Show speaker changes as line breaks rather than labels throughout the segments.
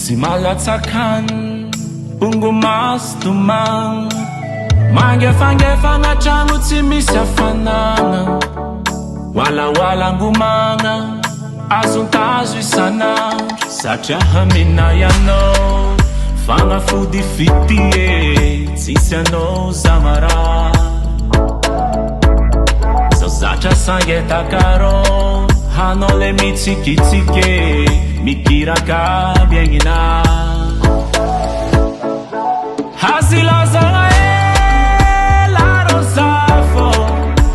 Tsy malatsakany bongo mastomagna mangefangefana trano tsy misy hafanagna walawalangomagna azontazo isanandro satria hamina ianao fagnafody fitie tsisy anao zamara zao zatra sangetakaron hanao le mitsikitsike mikiraka biagnina hazilazagna ela rosafo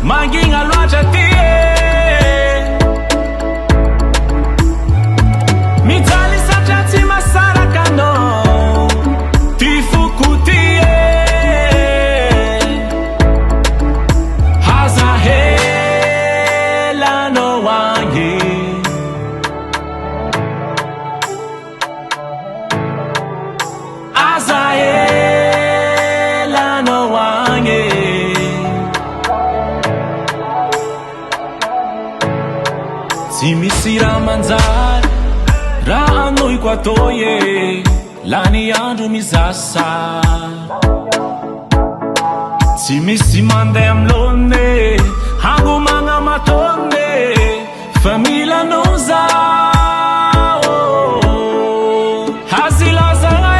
mangigna loatra tie mijaly satria tsy masaraka anao ty fokotie hazahelanao agny azahelanao agny tsy misy raha manjary raha anoiko atao ye lany andro mizasa tsy misy mandeha amilone hangomagna matone fa milanao zao hazilazagna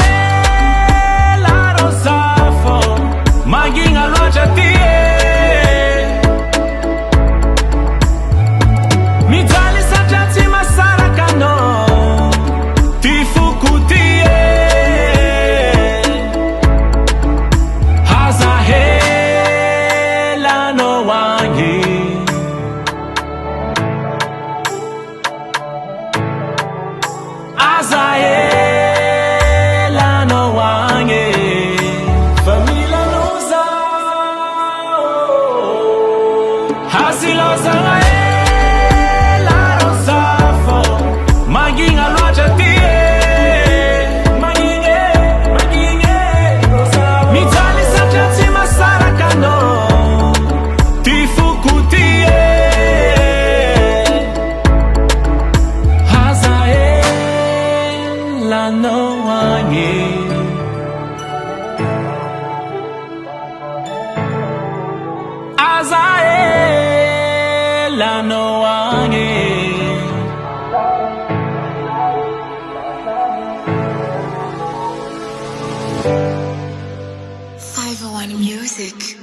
ela rosafo mangigna loatra tie mijaly satria tsy masaraka anao ty fokotie hazahelanao agny azahelanao agny fa milanao zao hazilazagna ela rosafo mangigna loatra tie mijaly satria tsy masaraka anao ty fokotie hazahelanao agny azahelanao agny
501 Music.